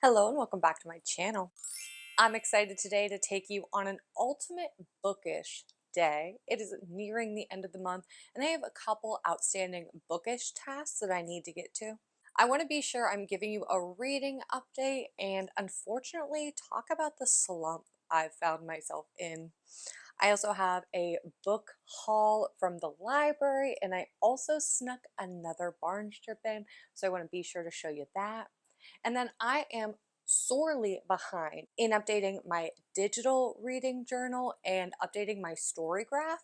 Hello and welcome back to my channel. I'm excited today to take you on an ultimate bookish day. It is nearing the end of the month and I have a couple outstanding bookish tasks that I need to get to. I want to be sure I'm giving you a reading update and unfortunately talk about the slump I've found myself in. I also have a book haul from the library and I also snuck another Barnes trip in, so I want to be sure to show you that. And then I am sorely behind in updating my digital reading journal and updating my storygraph.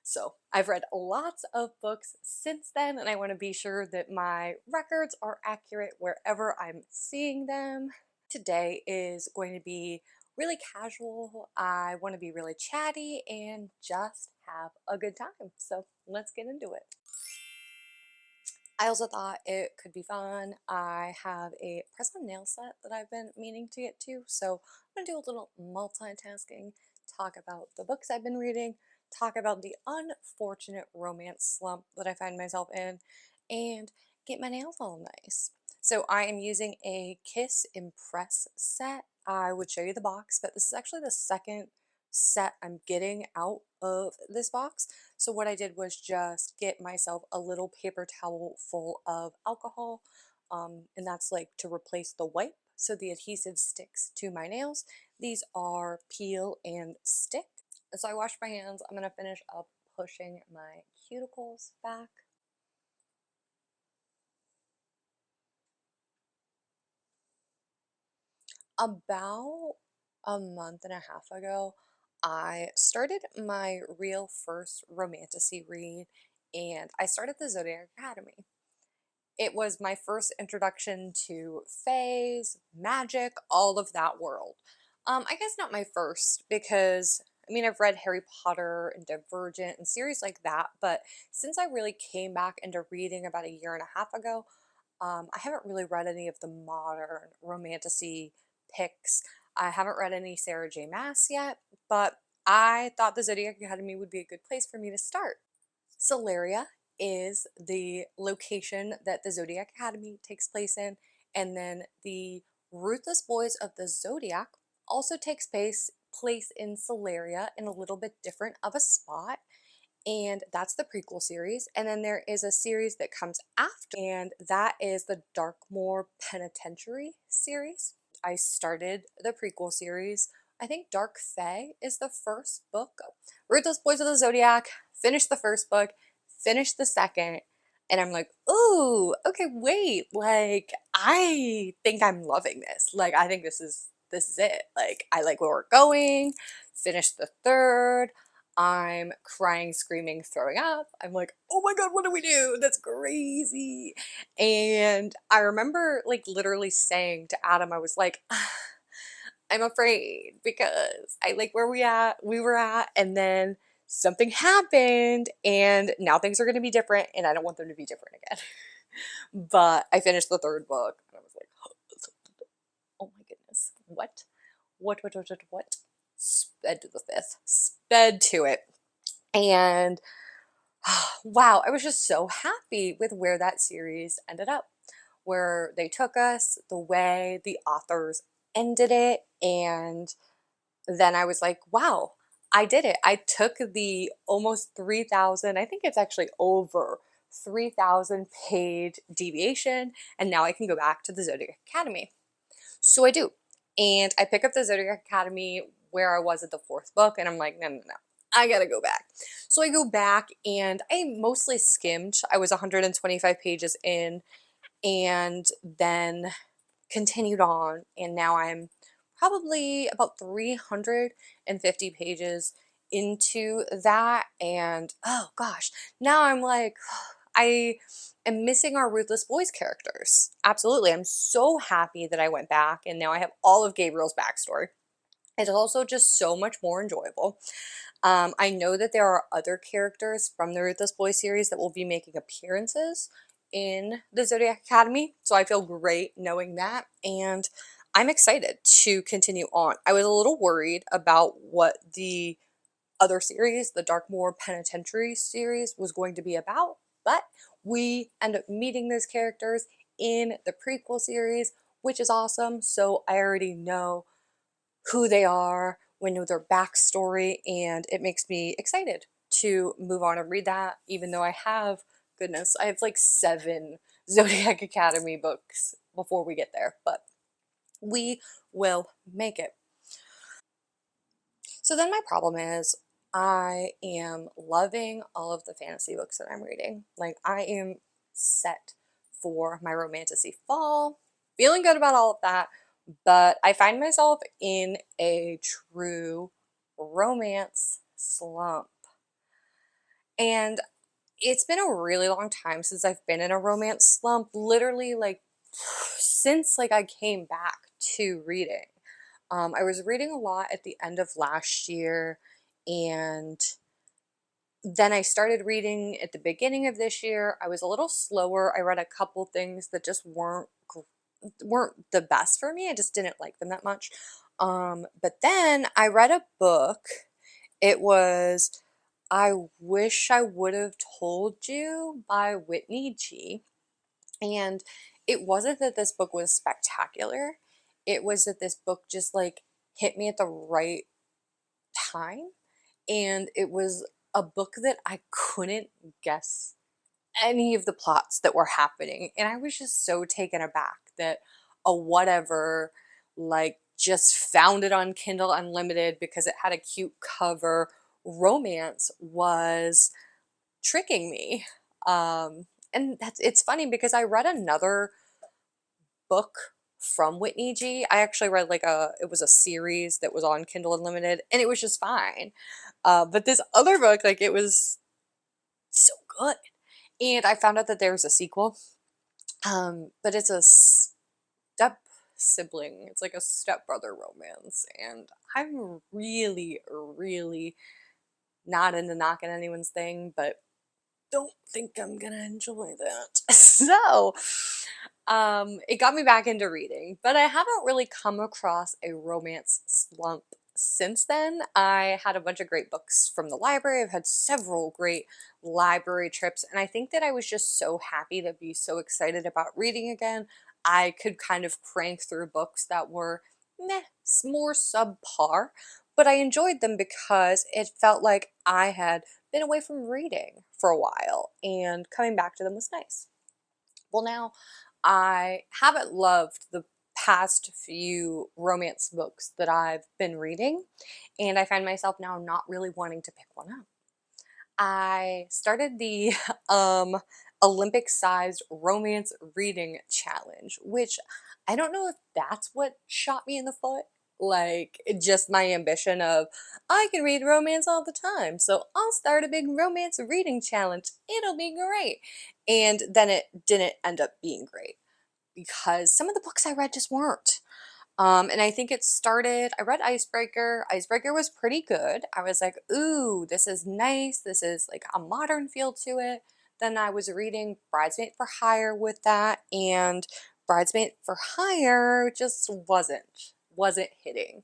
So I've read lots of books since then, and I want to be sure that my records are accurate wherever I'm seeing them. Today is going to be really casual. I want to be really chatty and just have a good time. So let's get into it. I also thought it could be fun. I have a press-on nail set that I've been meaning to get to, so I'm gonna do a little multitasking, talk about the books I've been reading, talk about the unfortunate romance slump that I find myself in, and get my nails all nice. So I am using a Kiss Impress set. I would show you the box, but this is actually the second set I'm getting out of this box. So what I did was just get myself a little paper towel full of alcohol, and that's like to replace the wipe so the adhesive sticks to my nails. These are peel and stick. So I washed my hands. I'm gonna finish up pushing my cuticles back. About a month and a half ago, I started my real first romantasy read, and I started the Zodiac Academy. It was my first introduction to fays, magic, all of that world. I guess not my first because I mean I've read Harry Potter and Divergent and series like that, but since I really came back into reading about a year and a half ago, I haven't really read any of the modern romantasy picks. I haven't read any Sarah J. Maas yet, but I thought the Zodiac Academy would be a good place for me to start. Solaria is the location that the Zodiac Academy takes place in, and then the Ruthless Boys of the Zodiac also takes place in Solaria in a little bit different of a spot, and that's the prequel series. And then there is a series that comes after, and that is the Darkmoor Penitentiary series. I started the prequel series. I think Dark Fae is the first book. Ruthless Boys of the Zodiac, finished the first book, finished the second, and I'm like, ooh, okay, wait, like I think I'm loving this. Like I think this is it. Like I like where we're going. Finished the third. I'm crying, screaming, throwing up. I'm like, oh my god, what do we do? That's crazy. And I remember like literally saying to Adam, I was like, I'm afraid because I like where we were at, and then something happened, and now things are going to be different, and I don't want them to be different again. But I finished the third book, and I was like, oh my goodness, what? Sped to the fifth, sped to it, and wow, I was just so happy with where that series ended up, where they took us, the way the authors ended it, and then I was like, wow, I did it. I took the almost 3,000, I think it's actually over 3,000 page deviation, and now I can go back to the Zodiac Academy. So I do. And I pick up the Zodiac Academy where I was at the fourth book, and I'm like, no, no, no. I gotta go back. So I go back and I mostly skimmed. I was 125 pages in and then continued on. And now I'm probably about 350 pages into that. And oh gosh, now I'm like, I am missing our Ruthless Boys characters. Absolutely. I'm so happy that I went back and now I have all of Gabriel's backstory. It's also just so much more enjoyable. I know that there are other characters from the Ruthless Boys series that will be making appearances in the Zodiac Academy, so I feel great knowing that, and I'm excited to continue on. I was a little worried about what the other series, the Darkmoor Penitentiary series, was going to be about, but we end up meeting those characters in the prequel series. which is awesome. So I already know who they are, we know their backstory, and it makes me excited to move on and read that, even though I have, goodness, I have like 7 Zodiac Academy books before we get there, but we will make it. So then my problem is I am loving all of the fantasy books that I'm reading. Like I am set for my romantasy fall, feeling good about all of that, but I find myself in a true romance slump. And it's been a really long time since I've been in a romance slump, literally like since like I came back to reading. I was reading a lot at the end of last year, and then I started reading at the beginning of this year. I was a little slower. I read a couple things that just weren't the best for me. I just didn't like them that much. But then I read a book. It was I Wish I Would Have Told You by Whitney G. And it wasn't that this book was spectacular. It was that this book just like hit me at the right time. And it was a book that I couldn't guess any of the plots that were happening. And I was just so taken aback that a whatever, like, just found it on Kindle Unlimited because it had a cute cover romance was tricking me. And it's funny because I read another book from Whitney G. I actually read like it was a series that was on Kindle Unlimited and it was just fine. But this other book, like it was so good. And I found out that there was a sequel. But it's a step sibling. It's like a stepbrother romance. And I'm really, really not into knocking anyone's thing, but don't think I'm gonna enjoy that. So, it got me back into reading, but I haven't really come across a romance slump since then. I had a bunch of great books from the library. I've had several great library trips, and I think that I was just so happy to be so excited about reading again. I could kind of crank through books that were meh, more subpar, but I enjoyed them because it felt like I had been away from reading for a while, and coming back to them was nice. Well, now I haven't loved the past few romance books that I've been reading, and I find myself now not really wanting to pick one up. I started the Olympic-sized romance reading challenge, which I don't know if that's what shot me in the foot. Like, just my ambition of, I can read romance all the time, so I'll start a big romance reading challenge. It'll be great. And then it didn't end up being great because some of the books I read just weren't. And I think it started, I read Icebreaker. Icebreaker was pretty good. I was like, ooh, this is nice. This is like a modern feel to it. Then I was reading Bridesmaid for Hire with that, and Bridesmaid for Hire just wasn't hitting.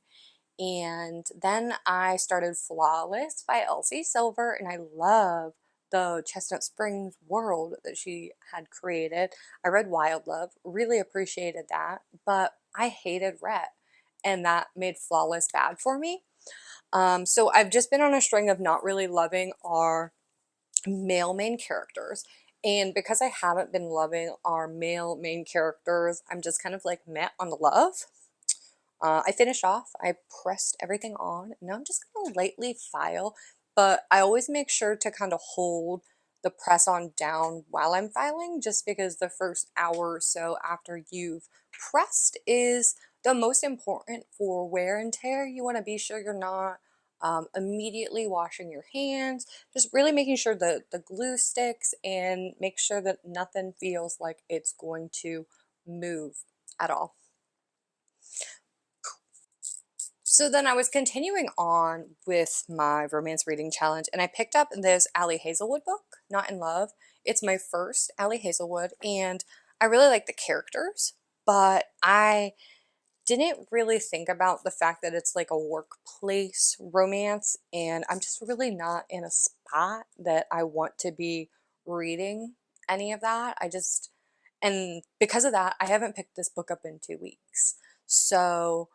And then I started Flawless by Elsie Silver, and I love the Chestnut Springs world that she had created. I read Wild Love, really appreciated that, but I hated Rhett, and that made Flawless bad for me. So I've just been on a string of not really loving our male main characters. And because I haven't been loving our male main characters, I'm just kind of like met on the love. I finished off, I pressed everything on. Now I'm just going to lightly file, but I always make sure to kind of hold the press on down while I'm filing, just because the first hour or so after you've pressed is the most important for wear and tear. You want to be sure you're not immediately washing your hands, just really making sure that the glue sticks and make sure that nothing feels like it's going to move at all. So then I was continuing on with my romance reading challenge, and I picked up this Allie Hazelwood book, Not in Love. It's my first Allie Hazelwood, and I really like the characters, but I didn't really think about the fact that it's like a workplace romance, and I'm just really not in a spot that I want to be reading any of that. I just And because of that, I haven't picked this book up in 2 weeks. So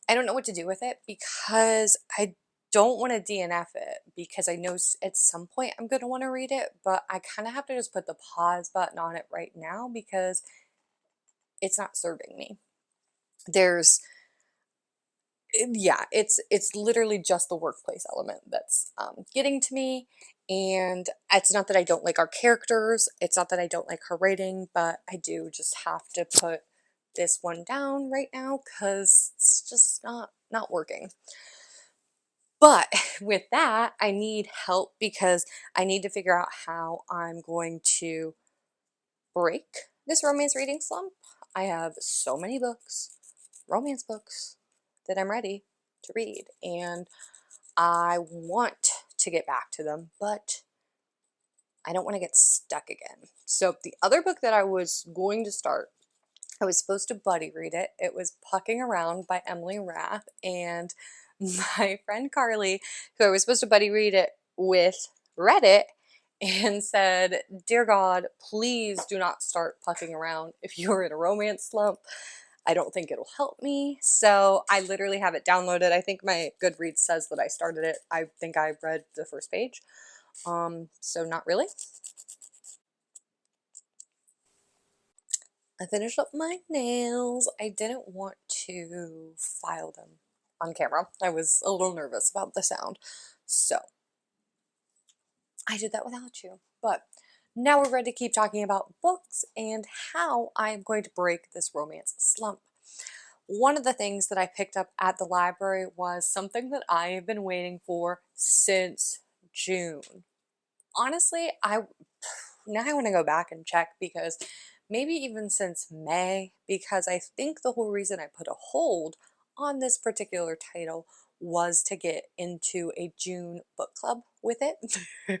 I don't know what to do with it because I don't want to DNF it because I know at some point I'm going to want to read it, but I kind of have to just put the pause button on it right now because it's not serving me. There's yeah, it's literally just the workplace element that's getting to me. And it's not that I don't like our characters, it's not that I don't like her writing, but I do just have to put this one down right now because it's just not working. But with that, I need help because I need to figure out how I'm going to break this romance reading slump. I have so many books, romance books, that I'm ready to read, and I want to get back to them, but I don't want to get stuck again. So the other book that I was going to start, I was supposed to buddy read it. It was Pucking Around by Emily Rath, and my friend Carly, who I was supposed to buddy read it with, read it and said, "Dear God, please do not start pucking around if you're in a romance slump. I don't think it'll help me." So I literally have it downloaded. I think my Goodreads says that I started it. I think I read the first page. So not really. I finished up my nails. I didn't want to file them on camera. I was a little nervous about the sound. So I did that without you. But now we're ready to keep talking about books and how I'm going to break this romance slump. One of the things that I picked up at the library was something that I have been waiting for since June. Honestly, now I want to go back and check because maybe even since May, because I think the whole reason I put a hold on this particular title was to get into a June book club with it.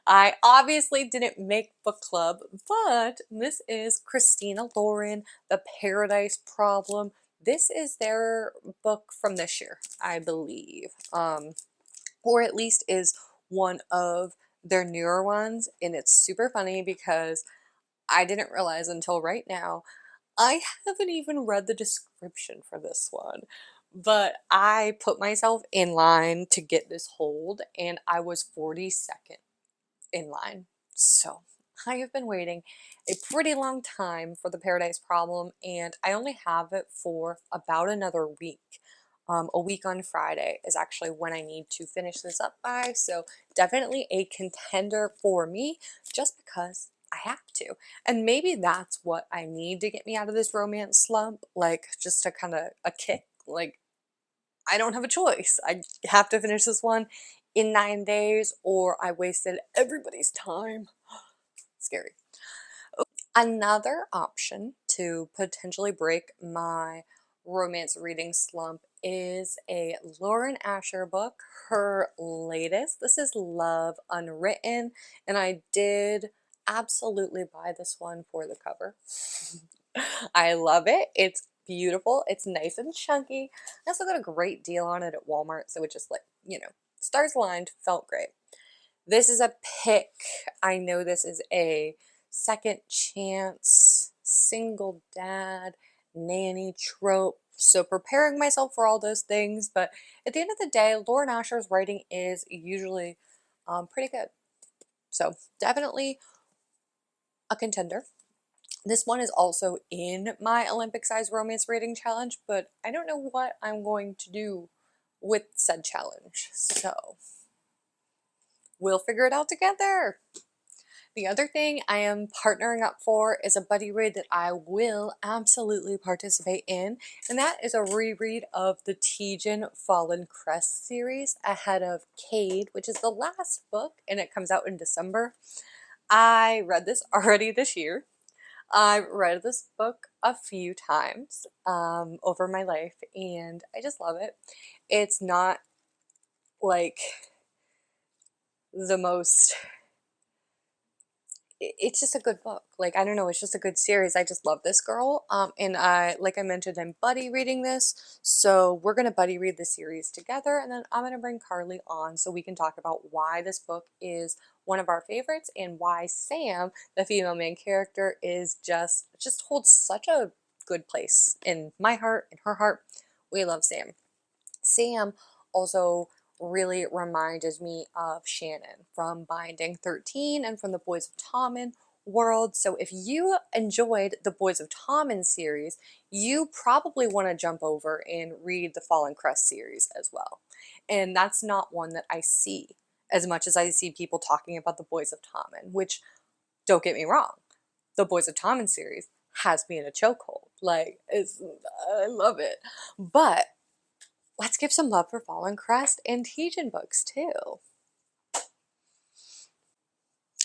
I obviously didn't make book club, but this is Christina Lauren, The Paradise Problem. This is their book from this year, I believe, or at least is one of their newer ones. And it's super funny because I didn't realize until right now, I haven't even read the description for this one. But I put myself in line to get this hold, and I was 42nd in line. So I have been waiting a pretty long time for the Paradise Problem, and I only have it for about another week. A week on Friday is actually when I need to finish this up by, so definitely a contender for me just because I have to. And maybe that's what I need to get me out of this romance slump, like just to kind of a kick. Like, I don't have a choice. I have to finish this one in 9 days or I wasted everybody's time. Scary. Another option to potentially break my romance reading slump is a Lauren Asher book, her latest. This is Love Unwritten, and I did absolutely buy this one for the cover. I love it. It's beautiful. It's nice and chunky. I also got a great deal on it at Walmart, so it just, like, stars aligned, felt great. This is a pick. I know this is a second chance, single dad, nanny trope. So preparing myself for all those things. But at the end of the day, Lauren Asher's writing is usually pretty good. So definitely a contender. This one is also in my Olympic size romance rating challenge, but I don't know what I'm going to do with said challenge. So we'll figure it out together. The other thing I am partnering up for is a buddy read that I will absolutely participate in, and that is a reread of the Tejan Fallen Crest series ahead of Cade, which is the last book, and it comes out in December. I read this already this year. I've read this book a few times over my life, and I just love it. It's not like the most it's just a good book. Like, I don't know, it's just a good series. I just love this girl. And like I mentioned, I'm buddy reading this. So we're gonna buddy read the series together, and then I'm gonna bring Carly on so we can talk about why this book is one of our favorites and why Sam, the female main character, is just holds such a good place in my heart, in her heart. We love Sam. Sam also really reminded me of Shannon from Binding 13 and from the Boys of Tommen world. So if you enjoyed the Boys of Tommen series, you probably want to jump over and read the Fallen Crest series as well. And that's not one that I see as much as I see people talking about the Boys of Tommen, which, don't get me wrong, the Boys of Tommen series has me in a chokehold. Like, I love it. But let's give some love for Fallen Crest and Tejan books too.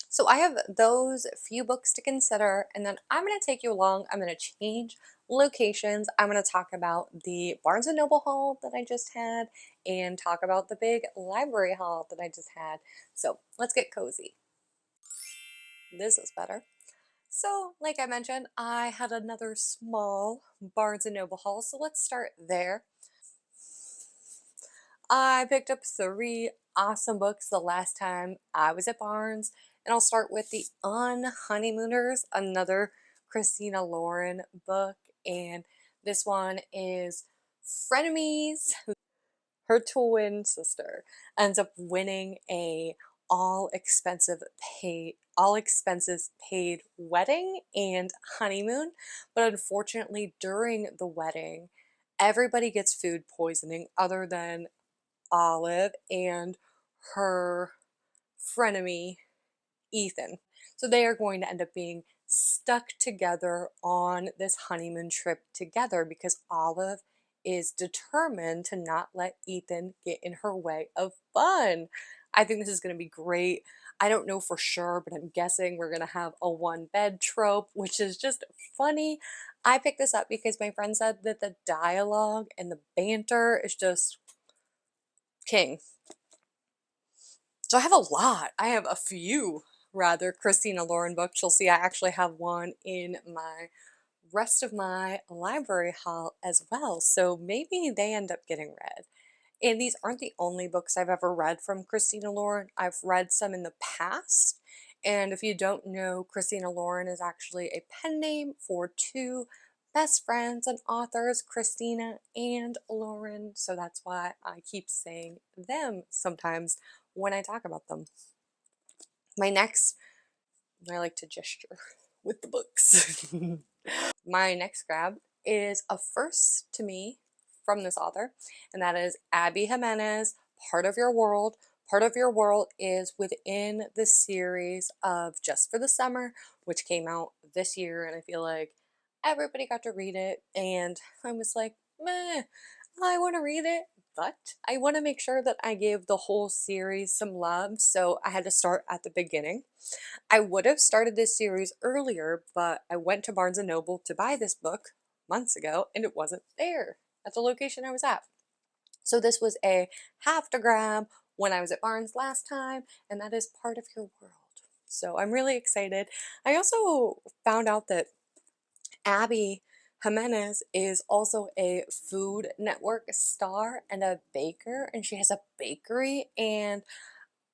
So I have those few books to consider, and then I'm going to take you along. I'm going to change locations. I'm going to talk about the Barnes & Noble haul that I just had and talk about the big library haul that I just had. So let's get cozy. This is better. So, like I mentioned, I had another small Barnes & Noble haul, so let's start there. I picked up 3 awesome books the last time I was at Barnes, and I'll start with the Unhoneymooners, another Christina Lauren book, and this one is frenemies. Her twin sister ends up winning a all expenses paid wedding and honeymoon, but unfortunately during the wedding everybody gets food poisoning other than Olive and her frenemy Ethan. So they are going to end up being stuck together on this honeymoon trip together because Olive is determined to not let Ethan get in her way of fun. I think this is going to be great. I don't know for sure, but I'm guessing we're going to have a one bed trope, which is just funny. I picked this up because my friend said that the dialogue and the banter is just king. So I have a lot. I have a few, rather, Christina Lauren books. You'll see I actually have one in my rest of my library haul as well. So maybe they end up getting read. And these aren't the only books I've ever read from Christina Lauren. I've read some in the past. And if you don't know, Christina Lauren is actually a pen name for 2 best friends and authors, Christina and Lauren. So that's why I keep saying them sometimes when I talk about them. My next, I like to gesture with the books. My next grab is a first to me from this author, and that is Abby Jimenez, Part of Your World. Part of Your World is within the series of Just for the Summer, which came out this year, and I feel like everybody got to read it, and I was like, meh, I want to read it, but I want to make sure that I give the whole series some love, so I had to start at the beginning. I would have started this series earlier, but I went to Barnes & Noble to buy this book months ago, and it wasn't there at the location I was at. So this was a have to grab when I was at Barnes last time, and that is Part of Your World. So I'm really excited. I also found out that Abby Jimenez is also a Food Network star and a baker, and she has a bakery, and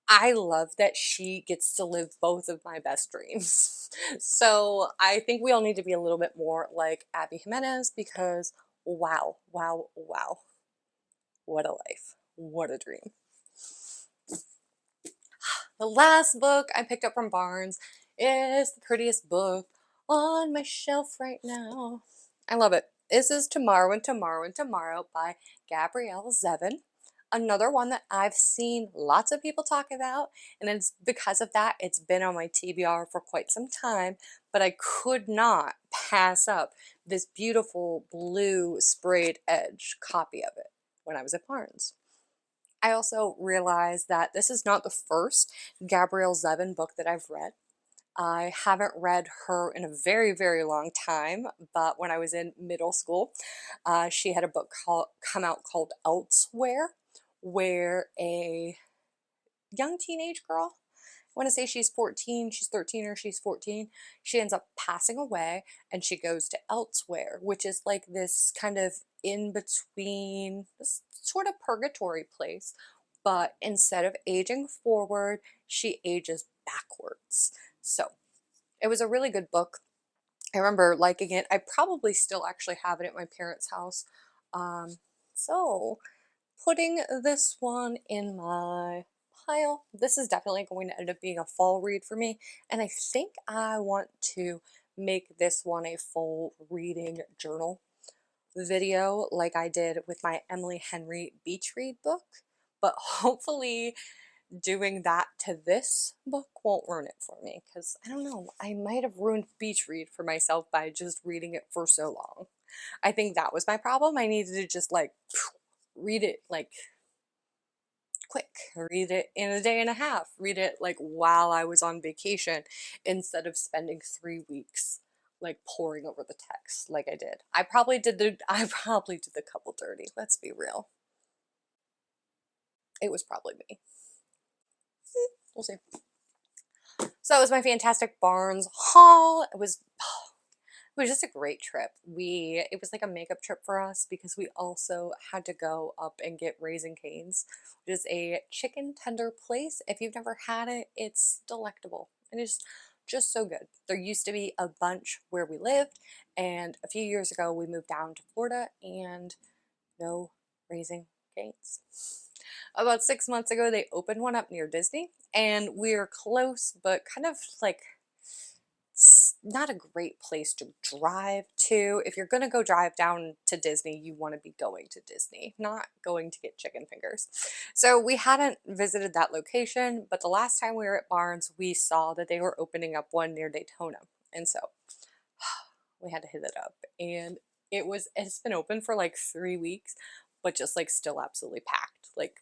I love that she gets to live both of my best dreams. So I think we all need to be a little bit more like Abby Jimenez because wow, wow, wow. What a life. What a dream. The last book I picked up from Barnes is the prettiest book on my shelf right now. I love it. This is Tomorrow and Tomorrow and Tomorrow by Gabrielle Zevin. Another one that I've seen lots of people talk about, and it's because of that it's been on my TBR for quite some time, but I could not pass up this beautiful blue sprayed edge copy of it when I was at Barnes. I also realized that this is not the first Gabrielle Zevin book that I've read. I haven't read her in a very, very long time, but when I was in middle school, she had a book come out called Elsewhere, where a young teenage girl, want to say she's 14, she's 13 or she's 14. She ends up passing away and she goes to elsewhere, which is like this kind of in between, this sort of purgatory place. But instead of aging forward, she ages backwards. So it was a really good book. I remember liking it. I probably still actually have it at my parents' house. So putting this one in my pile. This is definitely going to end up being a fall read for me, and I think I want to make this one a full reading journal video like I did with my Emily Henry beach read book, but hopefully doing that to this book won't ruin it for me, because I don't know, I might have ruined beach read for myself by just reading it for so long. I think that was my problem. I needed to just like read it like quick, read it in a day and a half, read it like while I was on vacation instead of spending 3 weeks like poring over the text like I did. I probably did the couple dirty, let's be real. It was probably me. We'll see. So that was my Fantastic Barnes haul. It was just a great trip. It was like a makeup trip for us because we also had to go up and get Raising Cane's, which is a chicken tender place. If you've never had it, it's delectable. It is just so good. There used to be a bunch where we lived, and a few years ago we moved down to Florida and no Raising Cane's. About 6 months ago, they opened one up near Disney, and we're close, but kind of like it's not a great place to drive to. If you're going to go drive down to Disney, you want to be going to Disney, not going to get chicken fingers. So we hadn't visited that location, but the last time we were at Barnes, we saw that they were opening up one near Daytona. And so we had to hit it up. And it's been open for like 3 weeks, but just like still absolutely packed. Like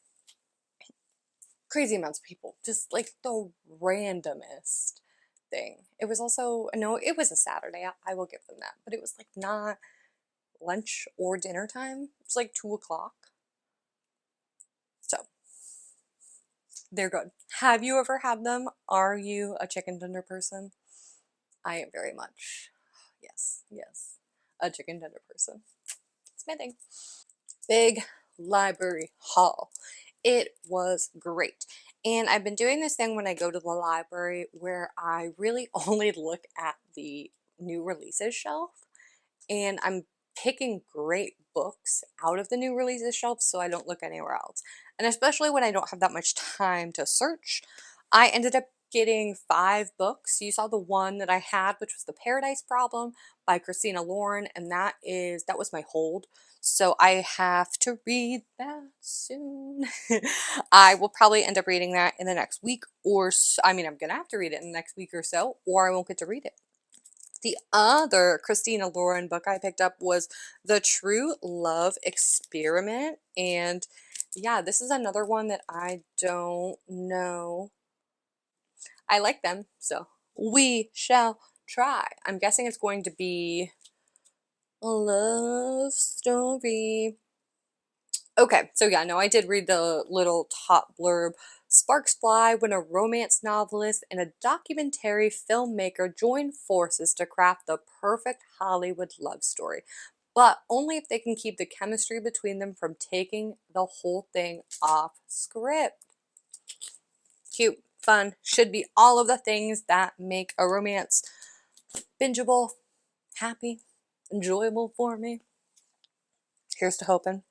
crazy amounts of people, just like the randomest thing. It was also, no, it was a Saturday. I will give them that, but it was like not lunch or dinner time. It was like 2 o'clock. So they're good. Have you ever had them? Are you a chicken tender person? I am very much. Yes, yes, a chicken tender person. It's my thing. Big library haul. It was great. And I've been doing this thing when I go to the library where I really only look at the new releases shelf, and I'm picking great books out of the new releases shelf so I don't look anywhere else. And especially when I don't have that much time to search, I ended up getting 5 books. You saw the one that I had, which was The Paradise Problem by Christina Lauren, and that was my hold. So I have to read that soon. I will probably end up reading that in the next week or so. I mean, I'm gonna have to read it in the next week or so, or I won't get to read it. The other Christina Lauren book I picked up was The True Love Experiment. And yeah, this is another one that I don't know. I like them, so we shall try. I'm guessing it's going to be a love story. Okay, so yeah, no, I did read the little top blurb. Sparks fly when a romance novelist and a documentary filmmaker join forces to craft the perfect Hollywood love story, but only if they can keep the chemistry between them from taking the whole thing off script. Cute, fun, should be all of the things that make a romance bingeable, happy, enjoyable for me. Here's to hoping.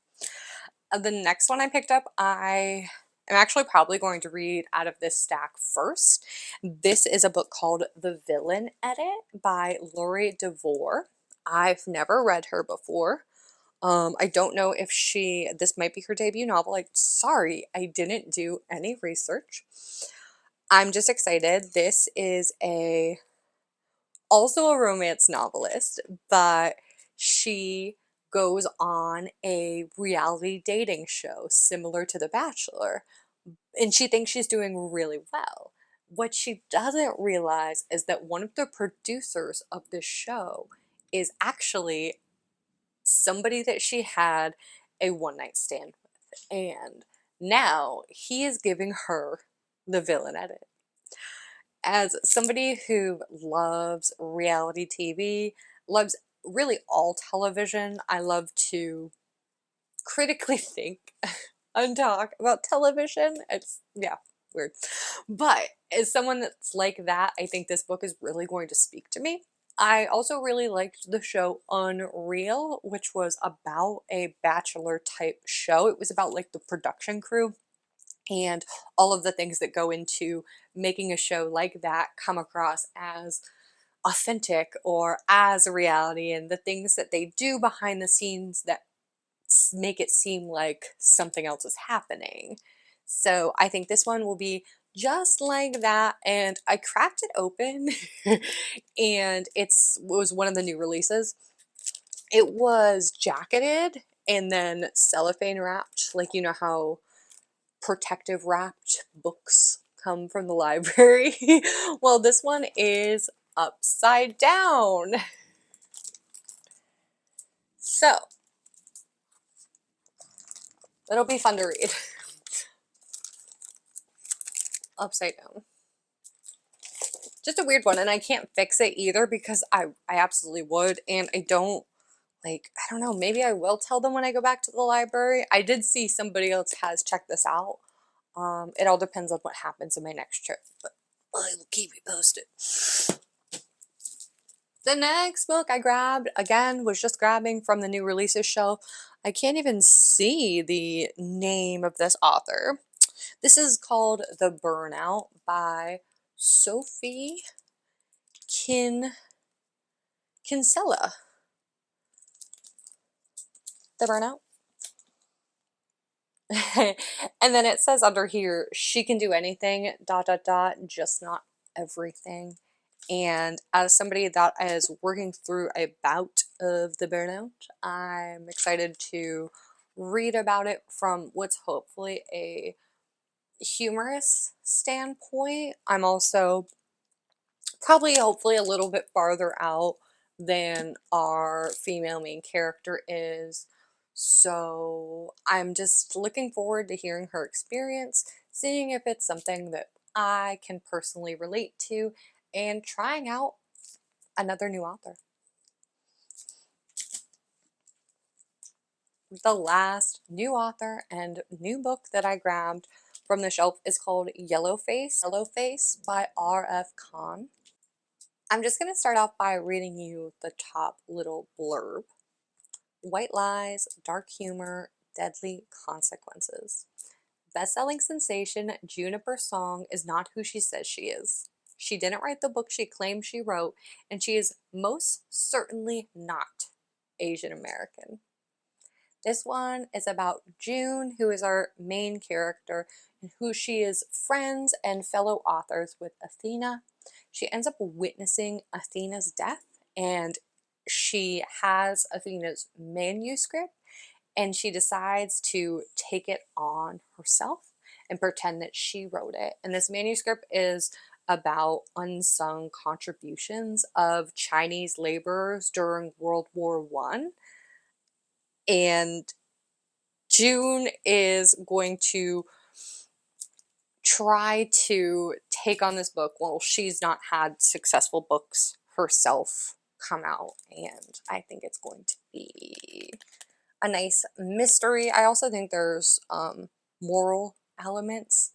The next one I picked up, I am actually probably going to read out of this stack first. This is a book called The Villain Edit by Laurie DeVore. I've never read her before. I don't know if this might be her debut novel. Like, sorry, I didn't do any research. I'm just excited. This is also a romance novelist, but she goes on a reality dating show similar to The Bachelor, and she thinks she's doing really well. What she doesn't realize is that one of the producers of this show is actually somebody that she had a one-night stand with, and now he is giving her the villain edit. As somebody who loves reality TV, loves really all television, I love to critically think and talk about television. It's, yeah, weird. But as someone that's like that, I think this book is really going to speak to me. I also really liked the show Unreal, which was about a bachelor type show. It was about like the production crew and all of the things that go into making a show like that come across as authentic or as a reality, and the things that they do behind the scenes that make it seem like something else is happening. So I think this one will be just like that. And I cracked it open and was one of the new releases. It was jacketed and then cellophane wrapped, like you know how protective wrapped books come from the library. Well, this one is upside down. So it'll be fun to read. Upside down. Just a weird one, and I can't fix it either because I absolutely would, and I don't, like, I don't know, maybe I will tell them when I go back to the library. I did see somebody else has checked this out. It all depends on what happens in my next trip, but I will keep you posted. The next book I grabbed, again, was just grabbing from the new releases shelf. I can't even see the name of this author. This is called The Burnout by Sophie Kinsella. The Burnout. And then it says under here, she can do anything, dot, dot, dot, just not everything. And as somebody that is working through a bout of the burnout, I'm excited to read about it from what's hopefully a humorous standpoint. I'm also probably hopefully a little bit farther out than our female main character is. So I'm just looking forward to hearing her experience, seeing if it's something that I can personally relate to, and trying out another new author. The last new author and new book that I grabbed from the shelf is called Yellowface by R.F. Khan. I'm just going to start off by reading you the top little blurb. White lies, dark humor, deadly consequences. Best-selling sensation Juniper Song is not who she says she is. She didn't write the book she claims she wrote, and she is most certainly not Asian American. This one is about June, who is our main character, and who she is friends and fellow authors with Athena. She ends up witnessing Athena's death, and she has Athena's manuscript, and she decides to take it on herself and pretend that she wrote it. And this manuscript is about unsung contributions of Chinese laborers during World War I. And June is going to try to take on this book. Well, she's not had successful books herself come out, and I think it's going to be a nice mystery. I also think there's moral elements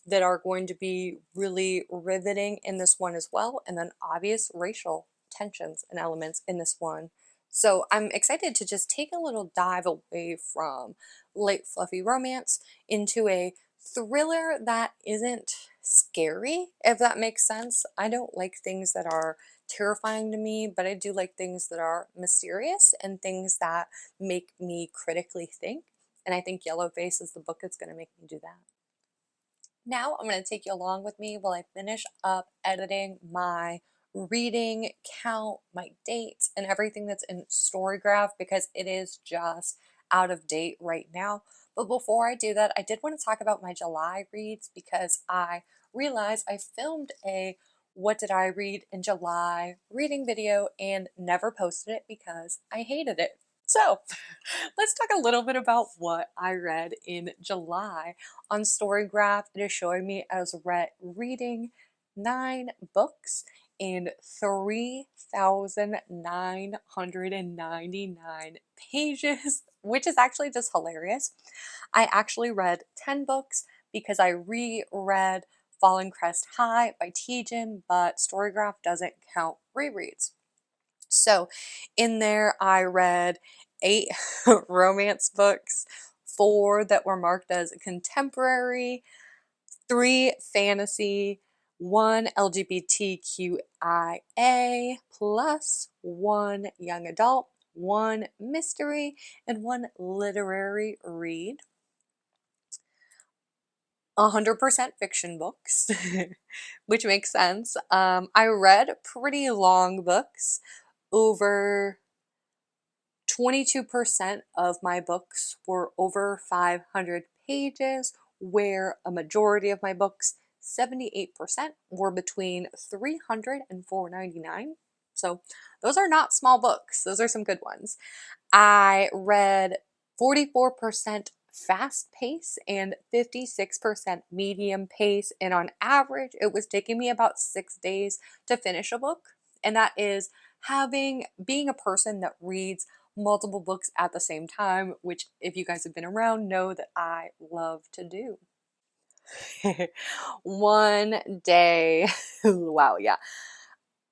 that are going to be really riveting in this one as well, and then obvious racial tensions and elements in this one. So I'm excited to just take a little dive away from light fluffy romance into a thriller that isn't scary, if that makes sense. I don't like things that are terrifying to me, but I do like things that are mysterious and things that make me critically think. And I think Yellowface is the book that's going to make me do that. Now I'm going to take you along with me while I finish up editing my reading count, my dates, and everything that's in storygraph, because it is just out of date right now. But before I do that, I did want to talk about my July reads, because I realized I filmed a what did I read in July reading video and never posted it because I hated it. So let's talk a little bit about what I read in July. On Storygraph, it is showing me as reading books and 3,999 pages, which is actually just hilarious. I actually read 10 books because I reread Fallen Crest High by Tejan, but Storygraph doesn't count rereads. So in there, I read 8 romance books, 4 that were marked as contemporary, 3 fantasy, 1 LGBTQIA, plus 1 young adult, 1 mystery, and 1 literary read. 100% fiction books, which makes sense. I read pretty long books. Over 22% of my books were over 500 pages, where a majority of my books, 78%, were between 300 and 499. So those are not small books. Those are some good ones. I read 44% fast pace and 56% medium pace. And on average, it was taking me about 6 days to finish a book. And that is being a person that reads multiple books at the same time, which if you guys have been around know that I love to do. One day, wow, yeah.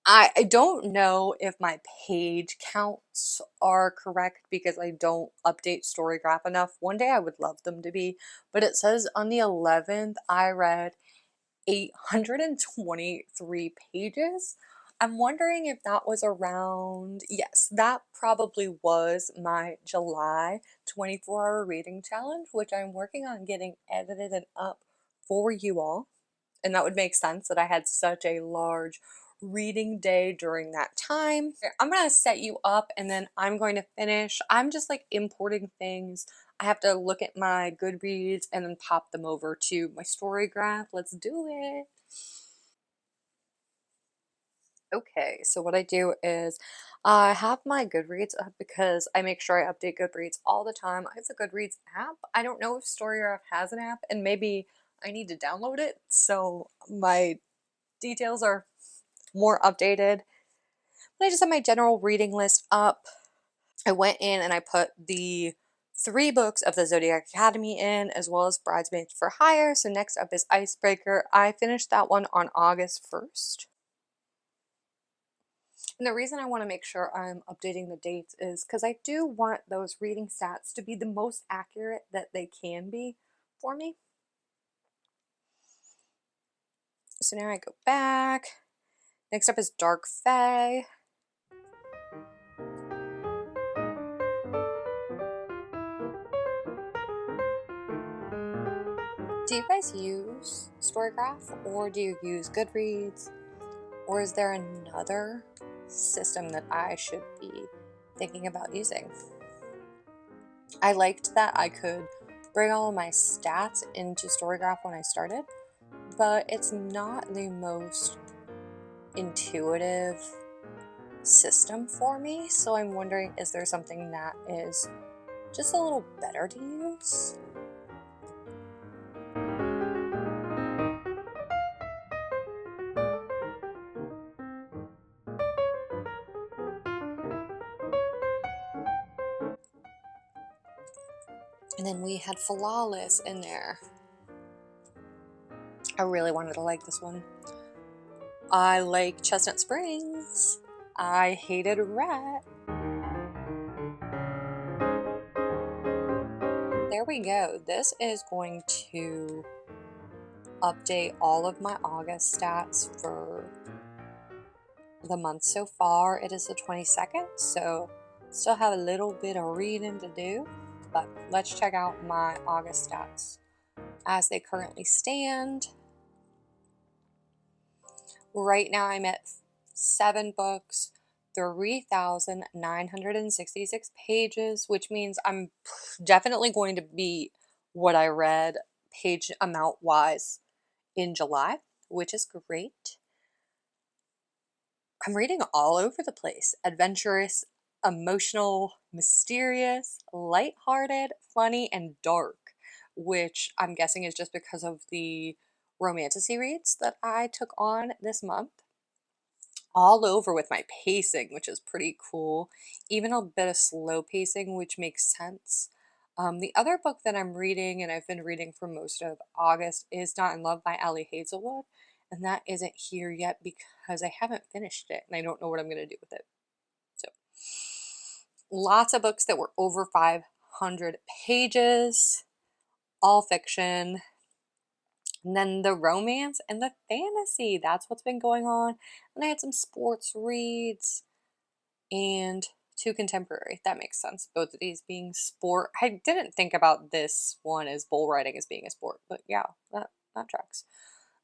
I don't know if my page counts are correct because I don't update Storygraph enough. One day I would love them to be, but it says on the 11th I read 823 pages. I'm wondering if that was around, yes, that probably was my July 24-hour reading challenge, which I'm working on getting edited and up for you all. And that would make sense that I had such a large reading day during that time. I'm going to set you up and then I'm going to finish. I'm just like importing things. I have to look at my Goodreads and then pop them over to my Storygraph. Let's do it. Okay, so what I do is I have my Goodreads up because I make sure I update Goodreads all the time. I have the Goodreads app. I don't know if Storygraph has an app, and maybe I need to download it so my details are more updated. But I just have my general reading list up. I went in and I put the 3 books of the Zodiac Academy in, as well as Bridesmaids for Hire. So next up is Icebreaker. I finished that one on August 1st. And the reason I want to make sure I'm updating the dates is because I do want those reading stats to be the most accurate that they can be for me. So now I go back. Next up is Dark Fae. Do you guys use Storygraph, or do you use Goodreads, or is there another system that I should be thinking about using? I liked that I could bring all of my stats into Storygraph when I started, but it's not the most intuitive system for me, so I'm wondering, is there something that is just a little better to use? And then we had Flawless in there. I really wanted to like this one. I like Chestnut Springs. I hated Rat. There we go. This is going to update all of my August stats for the month so far. It is the 22nd, so still have a little bit of reading to do, but let's check out my August stats as they currently stand. Right now I'm at 7 books, 3,966 pages, which means I'm definitely going to beat what I read page amount wise in July, which is great. I'm reading all over the place. Adventurous, emotional, mysterious, lighthearted, funny, and dark, which I'm guessing is just because of the romantasy reads that I took on this month. All over with my pacing, which is pretty cool. Even a bit of slow pacing, which makes sense. The other book that I'm reading, and I've been reading for most of August, is Not in Love by Ali Hazelwood. And that isn't here yet because I haven't finished it and I don't know what I'm going to do with it. So, lots of books that were over 500 pages, all fiction. And then the romance and the fantasy, that's what's been going on. And I had some sports reads and two contemporary. That makes sense. Both of these being sport. I didn't think about this one as bull riding as being a sport, but yeah, that tracks.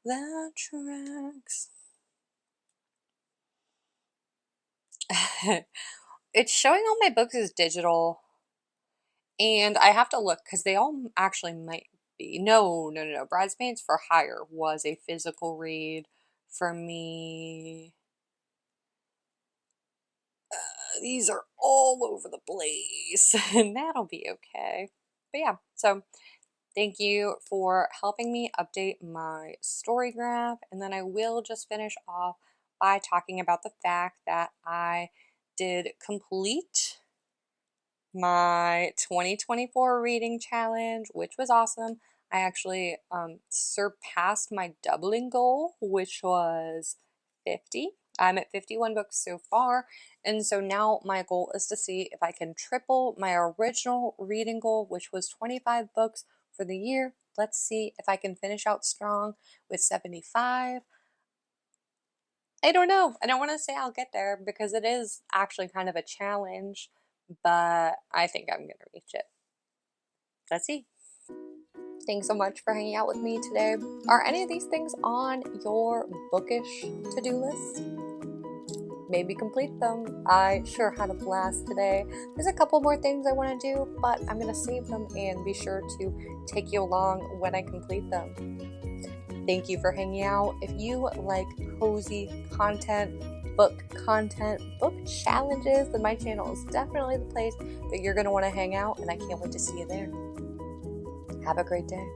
That tracks. It's showing all my books as digital, and I have to look because they all actually might be. No. Bridesmaids for Hire was a physical read for me. These are all over the place, and that'll be okay. But yeah, so thank you for helping me update my storygraph, and then I will just finish off by talking about the fact that I did complete my 2024 reading challenge, which was awesome. I actually surpassed my doubling goal, which was 50. I'm at 51 books so far, and so now my goal is to see if I can triple my original reading goal, which was 25 books for the year. Let's see if I can finish out strong with 75. I don't know. I don't want to say I'll get there because it is actually kind of a challenge, but I think I'm going to reach it. Let's see. Thanks so much for hanging out with me today. Are any of these things on your bookish to-do list? Maybe complete them. I sure had a blast today. There's a couple more things I want to do, but I'm going to save them and be sure to take you along when I complete them. Thank you for hanging out. If you like cozy content, book challenges, then my channel is definitely the place that you're going to want to hang out, and I can't wait to see you there. Have a great day.